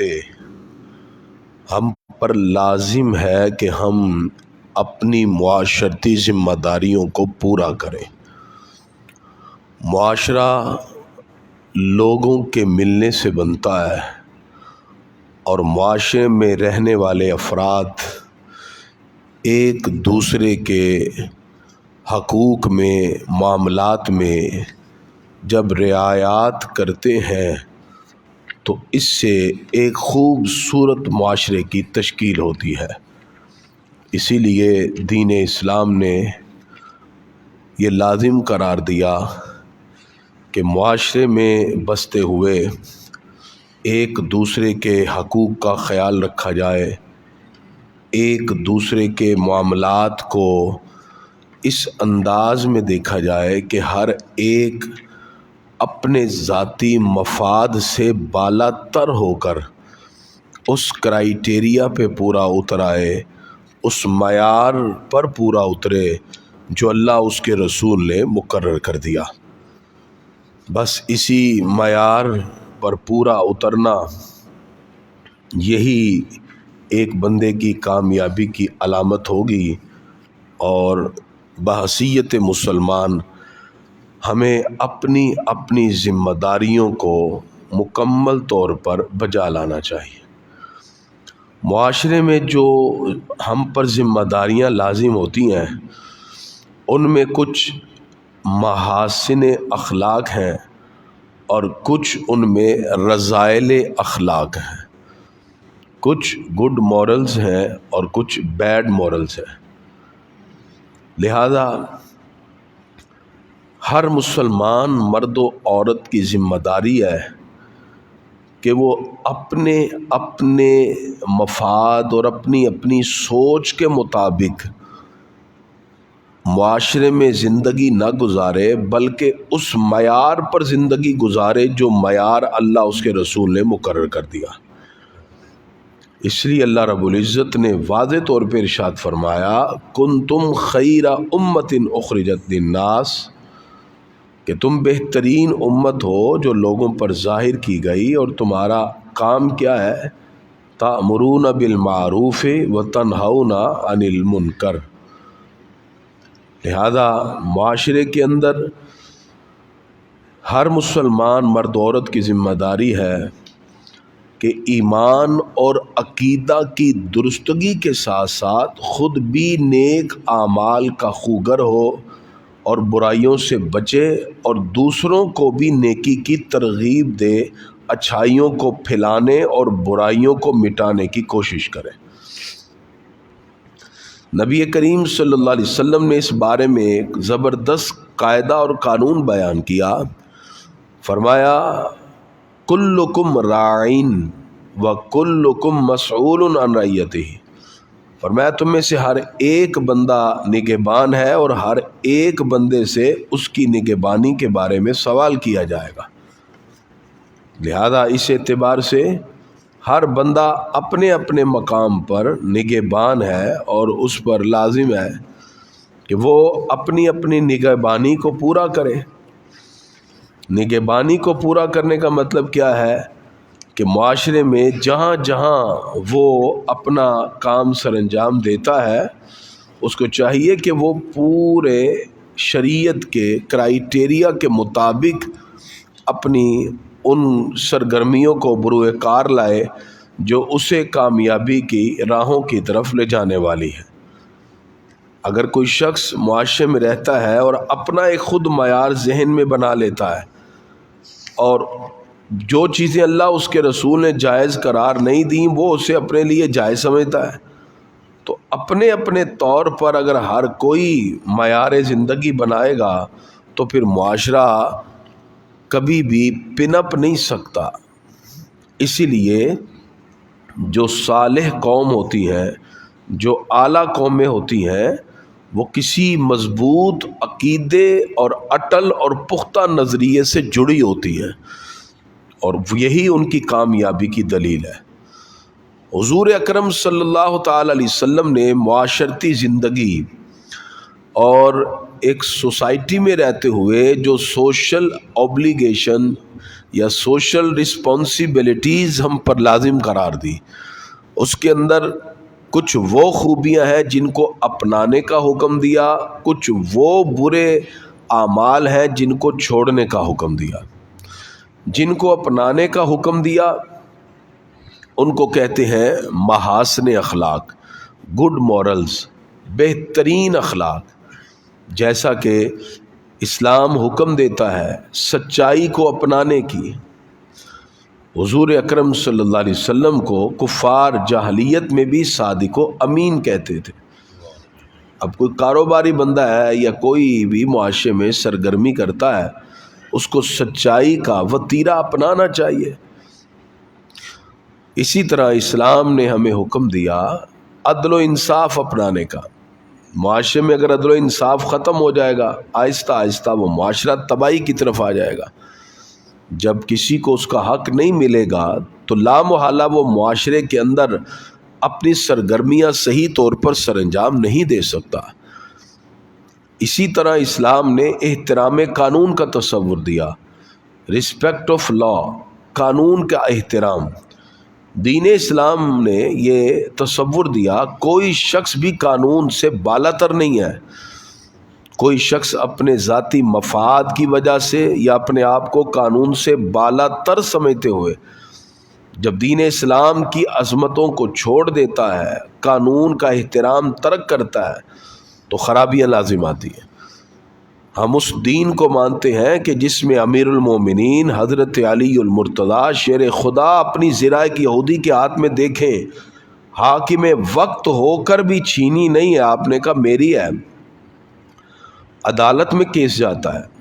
ناطے ہم پر لازم ہے کہ ہم اپنی معاشرتی ذمہ داریوں کو پورا کریں۔ معاشرہ لوگوں کے ملنے سے بنتا ہے اور معاشرے میں رہنے والے افراد ایک دوسرے کے حقوق میں، معاملات میں جب رعایت کرتے ہیں تو اس سے ایک خوبصورت معاشرے کی تشکیل ہوتی ہے۔ اسی لیے دین اسلام نے یہ لازم قرار دیا کہ معاشرے میں بستے ہوئے ایک دوسرے کے حقوق کا خیال رکھا جائے، ایک دوسرے کے معاملات کو اس انداز میں دیکھا جائے کہ ہر ایک اپنے ذاتی مفاد سے بالا تر ہو کر اس کرائیٹیریا پہ پورا اتر آئے، اس معیار پر پورا اترے جو اللہ اس کے رسول نے مقرر کر دیا۔ بس اسی معیار پر پورا اترنا یہی ایک بندے کی کامیابی کی علامت ہوگی، اور بحیثیت مسلمان ہمیں اپنی اپنی ذمہ داریوں کو مکمل طور پر بجا لانا چاہیے۔ معاشرے میں جو ہم پر ذمہ داریاں لازم ہوتی ہیں ان میں کچھ محاسن اخلاق ہیں اور کچھ ان میں رذائل اخلاق ہیں، کچھ گڈ مورلز ہیں اور کچھ بیڈ مورلز ہیں۔ لہذا ہر مسلمان مرد و عورت کی ذمہ داری ہے کہ وہ اپنے اپنے مفاد اور اپنی اپنی سوچ کے مطابق معاشرے میں زندگی نہ گزارے، بلکہ اس معیار پر زندگی گزارے جو معیار اللہ اس کے رسول نے مقرر کر دیا۔ اس لیے اللہ رب العزت نے واضح طور پہ ارشاد فرمایا، کنتم خیر امت اخرجت للناس، کہ تم بہترین امت ہو جو لوگوں پر ظاہر کی گئی، اور تمہارا کام کیا ہے؟ تأمرون بالمعروف وتنہون عن المنکر۔ لہذا معاشرے کے اندر ہر مسلمان مرد عورت کی ذمہ داری ہے کہ ایمان اور عقیدہ کی درستگی کے ساتھ ساتھ خود بھی نیک اعمال کا خوگر ہو اور برائیوں سے بچے، اور دوسروں کو بھی نیکی کی ترغیب دے، اچھائیوں کو پھیلانے اور برائیوں کو مٹانے کی کوشش کرے۔ نبی کریم صلی اللہ علیہ وسلم نے اس بارے میں ایک زبردست قاعدہ اور قانون بیان کیا، فرمایا کلکم راعٍ وکلکم مسئول عن رعیتہ۔ فرمایا تم میں سے ہر ایک بندہ نگہبان ہے اور ہر ایک بندے سے اس کی نگہبانی کے بارے میں سوال کیا جائے گا۔ لہذا اس اعتبار سے ہر بندہ اپنے اپنے مقام پر نگہبان ہے، اور اس پر لازم ہے کہ وہ اپنی اپنی نگہبانی کو پورا کرے۔ نگہبانی کو پورا کرنے کا مطلب کیا ہے کہ معاشرے میں جہاں جہاں وہ اپنا کام سر انجام دیتا ہے اس کو چاہیے کہ وہ پورے شریعت کے کرائیٹیریا کے مطابق اپنی ان سرگرمیوں کو بروئے کار لائے جو اسے کامیابی کی راہوں کی طرف لے جانے والی ہے۔ اگر کوئی شخص معاشرے میں رہتا ہے اور اپنا ایک خود معیار ذہن میں بنا لیتا ہے اور جو چیزیں اللہ اس کے رسول نے جائز قرار نہیں دیں وہ اسے اپنے لیے جائز سمجھتا ہے، تو اپنے اپنے طور پر اگر ہر کوئی معیار زندگی بنائے گا تو پھر معاشرہ کبھی بھی پنپ نہیں سکتا۔ اسی لیے جو صالح قوم ہوتی ہیں، جو اعلیٰ قومیں ہوتی ہیں، وہ کسی مضبوط عقیدے اور اٹل اور پختہ نظریے سے جڑی ہوتی ہیں، اور یہی ان کی کامیابی کی دلیل ہے۔ حضور اکرم صلی اللہ تعالی علیہ وسلم نے معاشرتی زندگی اور ایک سوسائٹی میں رہتے ہوئے جو سوشل اوبلیگیشن یا سوشل رسپانسبلٹیز ہم پر لازم قرار دی، اس کے اندر کچھ وہ خوبیاں ہیں جن کو اپنانے کا حکم دیا، کچھ وہ برے اعمال ہیں جن کو چھوڑنے کا حکم دیا۔ جن کو اپنانے کا حکم دیا ان کو کہتے ہیں محاسن اخلاق، گڈ مورلز، بہترین اخلاق، جیسا کہ اسلام حکم دیتا ہے سچائی کو اپنانے کی۔ حضور اکرم صلی اللہ علیہ وسلم کو کفار جاہلیت میں بھی صادق و امین کہتے تھے۔ اب کوئی کاروباری بندہ ہے یا کوئی بھی معاشرے میں سرگرمی کرتا ہے، اس کو سچائی کا وتیرہ اپنانا چاہیے۔ اسی طرح اسلام نے ہمیں حکم دیا عدل و انصاف اپنانے کا۔ معاشرے میں اگر عدل و انصاف ختم ہو جائے گا، آہستہ آہستہ وہ معاشرہ تباہی کی طرف آ جائے گا۔ جب کسی کو اس کا حق نہیں ملے گا تو لامحالہ وہ معاشرے کے اندر اپنی سرگرمیاں صحیح طور پر سر انجام نہیں دے سکتا۔ اسی طرح اسلام نے احترام قانون کا تصور دیا، رسپیکٹ آف لا، قانون کا احترام۔ دین اسلام نے یہ تصور دیا کوئی شخص بھی قانون سے بالاتر نہیں ہے۔ کوئی شخص اپنے ذاتی مفاد کی وجہ سے یا اپنے آپ کو قانون سے بالاتر سمجھتے ہوئے جب دین اسلام کی عظمتوں کو چھوڑ دیتا ہے، قانون کا احترام ترک کرتا ہے، تو خرابیاں لازم آتی ہیں۔ ہم اس دین کو مانتے ہیں کہ جس میں امیر المومنین حضرت علی المرتضیٰ شیر خدا اپنی زرہ ایک یہودی کے ہاتھ میں دیکھیں، حاکم وقت ہو کر بھی چھینی نہیں ہے، آپ نے کہا میری ہے، عدالت میں کیس جاتا ہے۔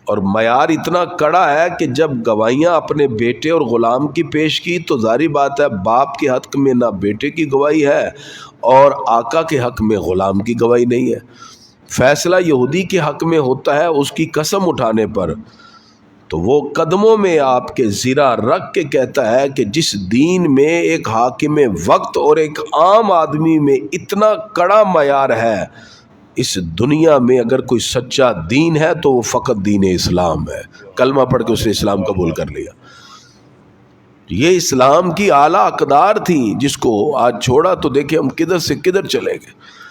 اور معیار اتنا کڑا ہے کہ جب گواہیاں اپنے بیٹے اور غلام کی پیش کی تو ظاہری بات ہے باپ کے حق میں نہ بیٹے کی گواہی ہے اور آقا کے حق میں غلام کی گواہی نہیں ہے۔ فیصلہ یہودی کے حق میں ہوتا ہے اس کی قسم اٹھانے پر، تو وہ قدموں میں آپ کے زرہ رکھ کے کہتا ہے کہ جس دین میں ایک حاکم وقت اور ایک عام آدمی میں اتنا کڑا معیار ہے، اس دنیا میں اگر کوئی سچا دین ہے تو وہ فقط دین اسلام ہے۔ کلمہ پڑھ کے اس نے اسلام قبول کر لیا۔ یہ اسلام کی اعلیٰ اقدار تھی جس کو آج چھوڑا تو دیکھیں ہم کدھر سے کدھر چلے گئے۔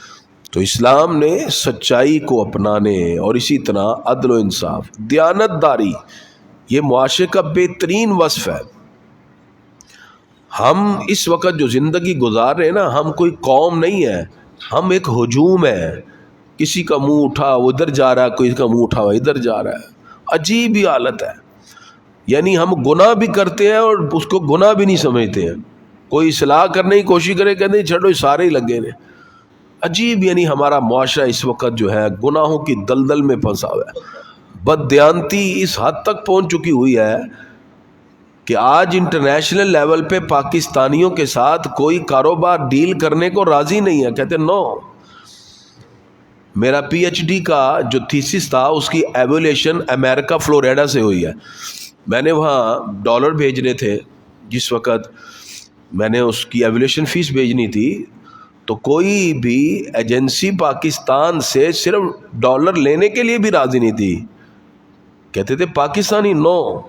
تو اسلام نے سچائی کو اپنانے اور اسی طرح عدل و انصاف، دیانت داری، یہ معاشرے کا بہترین وصف ہے۔ ہم اس وقت جو زندگی گزار رہے ہیں نا، ہم کوئی قوم نہیں ہے، ہم ایک ہجوم ہے۔ کسی کا منہ اٹھا وہ ادھر جا رہا ہے، کوئی کا منہ اٹھا وہ ادھر جا رہا ہے۔ عجیب ہی حالت ہے، یعنی ہم گناہ بھی کرتے ہیں اور اس کو گناہ بھی نہیں سمجھتے ہیں۔ کوئی اصلاح کرنے کی کوشش کرے کہتے ہیں چھڑو سارے ہی لگے ہیں۔ عجیب، یعنی ہمارا معاشرہ اس وقت جو ہے گناہوں کی دلدل میں پھنسا ہوا ہے۔ بددیانتی اس حد تک پہنچ چکی ہوئی ہے کہ آج انٹرنیشنل لیول پہ پاکستانیوں کے ساتھ کوئی کاروبار ڈیل کرنے کو راضی نہیں ہے، کہتے نو۔ میرا پی ایچ ڈی کا جو تھیسس تھا اس کی ایولیشن امریکہ فلوریڈا سے ہوئی ہے۔ میں نے وہاں ڈالر بھیجنے تھے، جس وقت میں نے اس کی ایولیشن فیس بھیجنی تھی تو کوئی بھی ایجنسی پاکستان سے صرف ڈالر لینے کے لیے بھی راضی نہیں تھی، کہتے تھے پاکستانی نو۔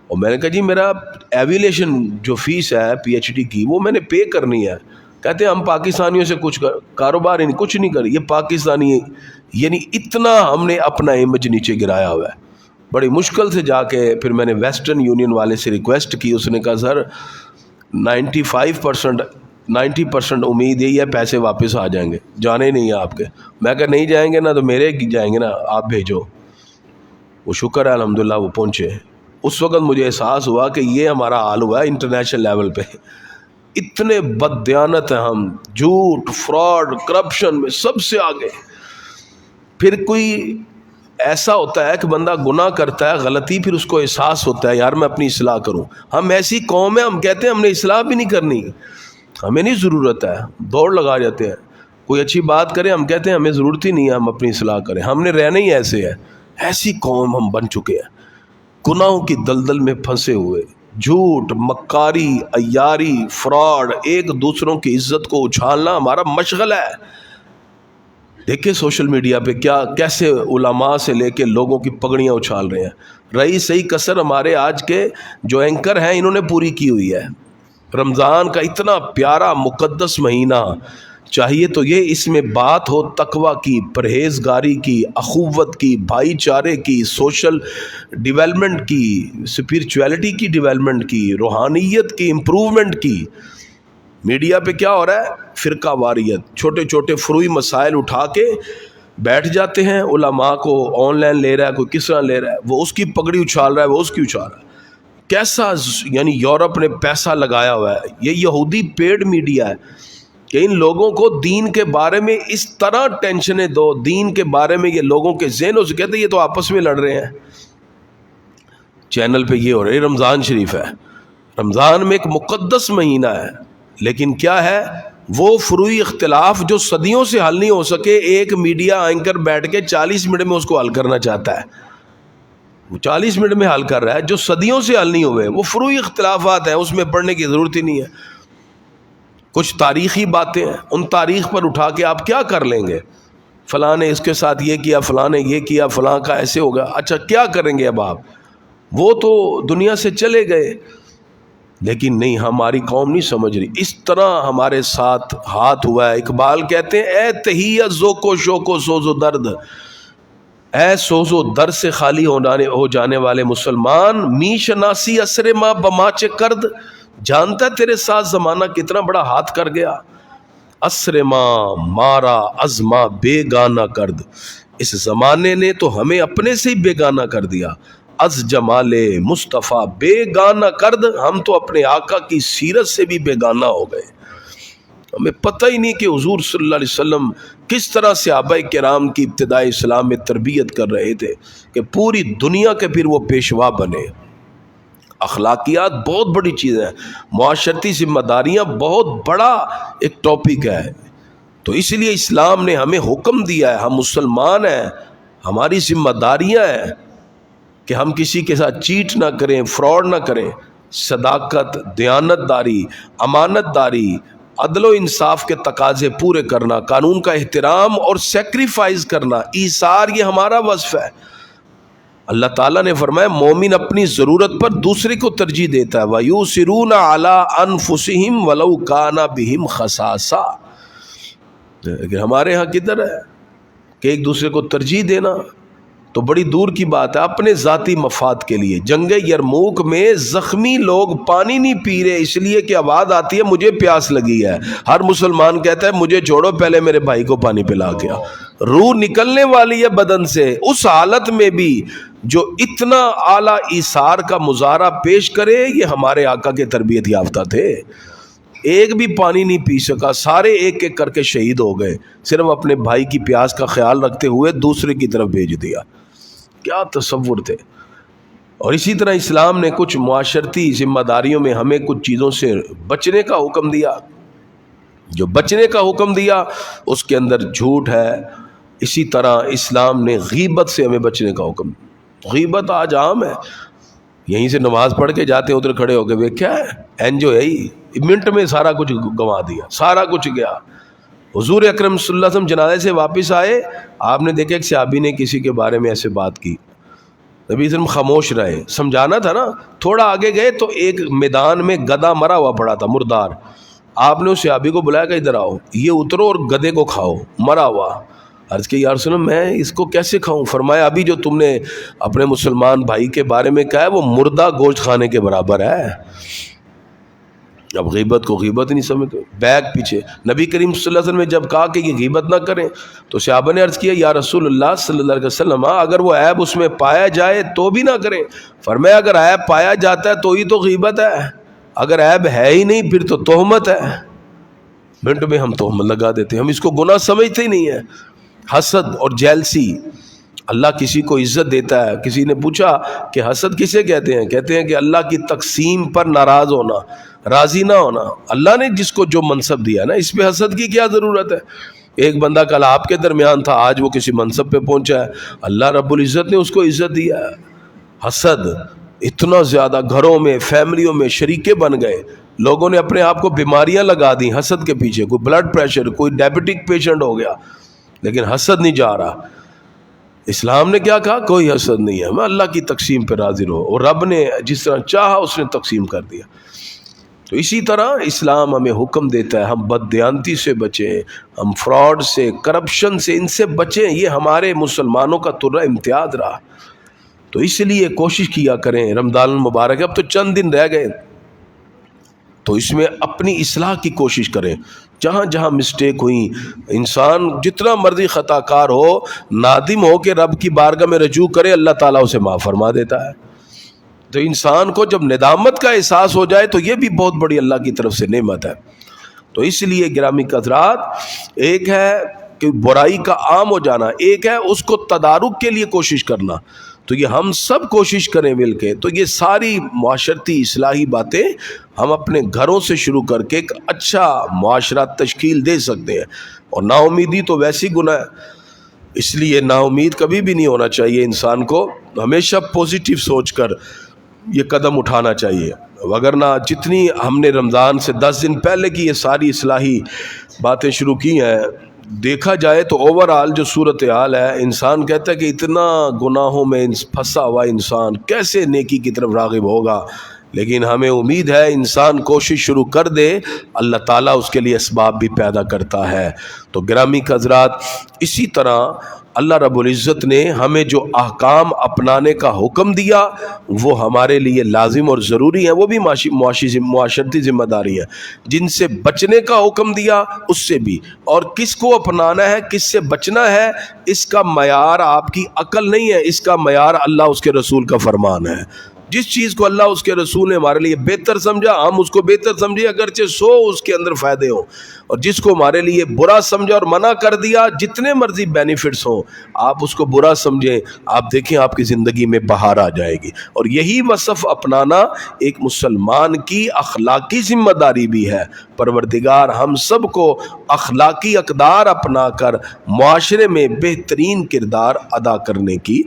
اور میں نے کہا جی میرا ایولیشن جو فیس ہے پی ایچ ڈی کی وہ میں نے پے کرنی ہے، کہتے ہیں ہم پاکستانیوں سے کچھ کاروبار ہی نہیں، کچھ نہیں کر، یہ پاکستانی، یعنی اتنا ہم نے اپنا امیج نیچے گرایا ہوا ہے۔ بڑی مشکل سے جا کے پھر میں نے ویسٹرن یونین والے سے ریکویسٹ کی، اس نے کہا سر 90% امید یہی ہے پیسے واپس آ جائیں گے، جانے نہیں ہیں آپ کے۔ میں کہا نہیں جائیں گے نا تو میرے جائیں گے نا، آپ بھیجو۔ وہ شکر ہے الحمدللہ وہ پہنچے۔ اس وقت مجھے احساس ہوا کہ یہ ہمارا حال ہوا ہے انٹرنیشنل لیول پہ، اتنے بددیانت ہیں ہم، جھوٹ، فراڈ، کرپشن میں سب سے آگے۔ پھر کوئی ایسا ہوتا ہے کہ بندہ گناہ کرتا ہے، غلطی، پھر اس کو احساس ہوتا ہے یار میں اپنی اصلاح کروں۔ ہم ایسی قوم ہیں، ہم کہتے ہیں ہم نے اصلاح بھی نہیں کرنی، ہمیں نہیں ضرورت ہے، دوڑ لگا جاتے ہیں۔ کوئی اچھی بات کرے ہم کہتے ہیں ہمیں ضرورت ہی نہیں ہے، ہم اپنی اصلاح کریں، ہم نے رہنا ہی ایسے ہے۔ ایسی قوم ہم بن چکے ہیں، گناہوں کی دلدل میں پھنسے ہوئے، جھوٹ، مکاری، عیاری، فراڈ، ایک دوسروں کی عزت کو اچھالنا ہمارا مشغلہ ہے۔ دیکھیں سوشل میڈیا پہ کیسے علماء سے لے کے لوگوں کی پگڑیاں اچھال رہے ہیں۔ رہی صحیح کسر ہمارے آج کے جو اینکر ہیں انہوں نے پوری کی ہوئی ہے۔ رمضان کا اتنا پیارا مقدس مہینہ، چاہیے تو یہ اس میں بات ہو تقویٰ کی، پرہیزگاری کی، اخوت کی، بھائی چارے کی، سوشل ڈیولپمنٹ کی، اسپرچویلٹی کی ڈیولپمنٹ کی، روحانیت کی امپروومنٹ کی۔ میڈیا پہ کیا ہو رہا ہے؟ فرقہ واریت، چھوٹے چھوٹے فروعی مسائل اٹھا کے بیٹھ جاتے ہیں، علماء کو آن لائن لے رہا ہے، کوئی کس طرح لے رہا ہے، وہ اس کی پگڑی اچھال رہا ہے، وہ اس کی اچھال رہا ہے۔ کیسا یعنی یورپ نے پیسہ لگایا ہوا ہے، یہ یہودی پیڈ میڈیا ہے کہ ان لوگوں کو دین کے بارے میں اس طرح ٹینشنیں دو، دین کے بارے میں یہ لوگوں کے ذہنوں سے کہتے ہیں یہ تو آپس میں لڑ رہے ہیں۔ چینل پہ یہ ہو رہا ہے۔ رمضان شریف ہے، رمضان میں ایک مقدس مہینہ ہے، لیکن کیا ہے وہ فروعی اختلاف جو صدیوں سے حل نہیں ہو سکے، ایک میڈیا اینکر بیٹھ کے 40 منٹ میں اس کو حل کرنا چاہتا ہے۔ وہ 40 منٹ میں حل کر رہا ہے جو صدیوں سے حل نہیں ہوئے۔ وہ فروعی اختلافات ہیں، اس میں پڑھنے کی ضرورت ہی نہیں ہے۔ کچھ تاریخی باتیں ہیں، ان تاریخ پر اٹھا کے آپ کیا کر لیں گے؟ فلاں نے اس کے ساتھ یہ کیا، فلاں نے یہ کیا، فلاں کا ایسے ہوگا، اچھا کیا کریں گے اب آپ؟ وہ تو دنیا سے چلے گئے، لیکن نہیں، ہماری قوم نہیں سمجھ رہی۔ اس طرح ہمارے ساتھ ہاتھ ہوا ہے۔ اقبال کہتے ہیں اے تہیہ ذوق و شوق و سوز و درد، اے سوز و درد سے خالی ہو جانے والے مسلمان، می شناسی اسر ما بماچ کرد، جانتا ہے تیرے ساتھ زمانہ کتنا بڑا ہاتھ کر گیا۔ اسر ما مارا ازما بے گانا کرد، اس زمانے نے تو ہمیں اپنے سے ہی بے گانا کر دیا۔ از جمال مصطفیٰ بے گانا کرد، ہم تو اپنے آقا کی سیرت سے بھی بے گانا ہو گئے۔ ہمیں پتہ ہی نہیں کہ حضور صلی اللہ علیہ وسلم کس طرح صحابہ کرام کی ابتدائی اسلام میں تربیت کر رہے تھے کہ پوری دنیا کے پھر وہ پیشوا بنے۔ اخلاقیات بہت بڑی چیز ہے، معاشرتی ذمہ داریاں بہت بڑا ایک ٹاپک ہے۔ تو اس لیے اسلام نے ہمیں حکم دیا ہے، ہم مسلمان ہیں، ہماری ذمہ داریاں ہیں کہ ہم کسی کے ساتھ چیٹ نہ کریں، فراڈ نہ کریں۔ صداقت، دیانت داری، امانت داری، عدل و انصاف کے تقاضے پورے کرنا، قانون کا احترام اور سیکریفائز کرنا، ایثار، یہ ہمارا وصف ہے۔ اللہ تعالیٰ نے فرمایا مومن اپنی ضرورت پر دوسرے کو ترجیح دیتا ہے، وَيُؤْثِرُونَ عَلَىٰ أَنفُسِهِمْ وَلَوْ كَانَ بِهِمْ خَصَاصَةٌ۔ لیکن ہمارے ہاں کدھر ہے کہ ایک دوسرے کو ترجیح دینا تو بڑی دور کی بات ہے، اپنے ذاتی مفاد کے لیے۔ جنگ یرموک میں زخمی لوگ پانی نہیں پی رہے اس لیے کہ آواز آتی ہے مجھے پیاس لگی ہے، ہر مسلمان کہتا ہے مجھے چھوڑو پہلے میرے بھائی کو پانی پلا کے آؤ۔ روح نکلنے والی ہے بدن سے، اس حالت میں بھی جو اتنا اعلیٰ ایثار کا مظاہرہ پیش کرے، یہ ہمارے آقا کے تربیت یافتہ تھے۔ ایک بھی پانی نہیں پی سکا، سارے ایک ایک کر کے شہید ہو گئے، صرف اپنے بھائی کی پیاس کا خیال رکھتے ہوئے دوسرے کی طرف بھیج دیا۔ کیا تصور تھے۔ اور اسی طرح اسلام نے کچھ معاشرتی ذمہ داریوں میں ہمیں کچھ چیزوں سے بچنے کا حکم دیا۔ جو بچنے کا حکم دیا اس کے اندر جھوٹ ہے۔ اسی طرح اسلام نے غیبت سے ہمیں بچنے کا حکم۔ غیبت آج عام ہے، یہیں سے نماز پڑھ کے جاتے ہیں، ادھر کھڑے ہو کے وہ کیا ہے جو ہے منٹ میں سارا کچھ گنوا دیا، سارا کچھ گیا۔ حضور اکرم صلی اللہ علیہ وسلم جنازے سے واپس آئے، آپ نے دیکھا ایک صحابی نے کسی کے بارے میں ایسے بات کی، نبی صلی اللہ علیہ وسلم خاموش رہے، سمجھانا تھا نا۔ تھوڑا آگے گئے تو ایک میدان میں گدھا مرا ہوا پڑا تھا، مردار۔ آپ نے اس صحابی کو بلایا کہ ادھر آؤ، یہ اترو اور گدھے کو کھاؤ، مرا ہوا۔ عرض کہ یا رسول اللہ میں اس کو کیسے کھاؤں؟ فرمایا ابھی جو تم نے اپنے مسلمان بھائی کے بارے میں کہا ہے وہ مردہ گوشت کھانے کے برابر ہے۔ اب غیبت کو غیبت نہیں سمجھتے، بیک پیچھے۔ نبی کریم صلی اللہ علیہ وسلم نے جب کہا کہ یہ غیبت نہ کریں تو صحابہ نے عرض کیا یا رسول اللہ صلی اللہ علیہ وسلم اگر وہ عیب اس میں پایا جائے تو بھی نہ کریں۔ فرمایا اگر عیب پایا جاتا ہے تو ہی تو غیبت ہے، اگر عیب ہے ہی نہیں پھر تو تہمت ہے۔ منٹ میں ہم تہمت لگا دیتے ہیں، ہم اس کو گناہ سمجھتے ہی نہیں ہیں۔ حسد اور جیلسی، اللہ کسی کو عزت دیتا ہے۔ کسی نے پوچھا کہ حسد کسے کہتے ہیں؟ کہتے ہیں کہ اللہ کی تقسیم پر ناراض ہونا، راضی نہ ہونا۔ اللہ نے جس کو جو منصب دیا نا، اس پہ حسد کی کیا ضرورت ہے؟ ایک بندہ کل آپ کے درمیان تھا، آج وہ کسی منصب پہ پہنچا ہے، اللہ رب العزت نے اس کو عزت دیا ہے۔ حسد اتنا زیادہ، گھروں میں، فیملیوں میں شریکے بن گئے، لوگوں نے اپنے آپ کو بیماریاں لگا دی حسد کے پیچھے، کوئی بلڈ پریشر، کوئی ڈائبٹک پیشنٹ ہو گیا، لیکن حسد نہیں جا رہا. اسلام نے کیا کہا؟ کوئی حسد نہیں ہے، میں اللہ کی تقسیم پہ راضی رہو، اور رب نے جس طرح چاہا اس نے تقسیم کر دیا. تو اسی طرح اسلام ہمیں حکم دیتا ہے ہم بددیانتی سے بچیں، ہم فراڈ سے، کرپشن سے، ان سے بچیں. یہ ہمارے مسلمانوں کا ترہ امتیاز رہا. تو اس لیے کوشش کیا کریں، رمضان المبارک اب تو چند دن رہ گئے، تو اس میں اپنی اصلاح کی کوشش کریں. جہاں جہاں مسٹیک ہوئی، انسان جتنا مرضی خطا کار ہو، نادم ہو کے رب کی بارگاہ میں رجوع کرے، اللہ تعالیٰ اسے معاف فرما دیتا ہے. تو انسان کو جب ندامت کا احساس ہو جائے تو یہ بھی بہت بڑی اللہ کی طرف سے نعمت ہے. تو اس لیے گرامی حضرات، ایک ہے کہ برائی کا عام ہو جانا، ایک ہے اس کو تدارک کے لیے کوشش کرنا. تو یہ ہم سب کوشش کریں مل کے. تو یہ ساری معاشرتی اصلاحی باتیں ہم اپنے گھروں سے شروع کر کے ایک اچھا معاشرہ تشکیل دے سکتے ہیں. اور نا امیدی تو ویسی گناہ ہے، اس لیے نا امید کبھی بھی نہیں ہونا چاہیے. انسان کو ہمیشہ پوزیٹیو سوچ کر یہ قدم اٹھانا چاہیے. وگرنہ جتنی ہم نے رمضان سے 10 دن پہلے کی یہ ساری اصلاحی باتیں شروع کی ہیں، دیکھا جائے تو اوورآل جو صورتحال ہے، انسان کہتا ہے کہ اتنا گناہوں میں پھنسا ہوا انسان کیسے نیکی کی طرف راغب ہوگا. لیکن ہمیں امید ہے انسان کوشش شروع کر دے، اللہ تعالیٰ اس کے لیے اسباب بھی پیدا کرتا ہے. تو گرامی حضرات، اسی طرح اللہ رب العزت نے ہمیں جو احکام اپنانے کا حکم دیا وہ ہمارے لیے لازم اور ضروری ہیں، وہ بھی معاشرتی ذمہ داری ہے. جن سے بچنے کا حکم دیا اس سے بھی، اور کس کو اپنانا ہے، کس سے بچنا ہے، اس کا معیار آپ کی عقل نہیں ہے، اس کا معیار اللہ اس کے رسول کا فرمان ہے. جس چیز کو اللہ اس کے رسول نے ہمارے لیے بہتر سمجھا ہم اس کو بہتر سمجھے، اگرچہ 100 اس کے اندر فائدے ہوں. اور جس کو ہمارے لیے برا سمجھا اور منع کر دیا، جتنے مرضی بینیفٹس ہوں، آپ اس کو برا سمجھیں، آپ دیکھیں آپ کی زندگی میں بہار آ جائے گی. اور یہی وصف اپنانا ایک مسلمان کی اخلاقی ذمہ داری بھی ہے. پروردگار ہم سب کو اخلاقی اقدار اپنا کر معاشرے میں بہترین کردار ادا کرنے کی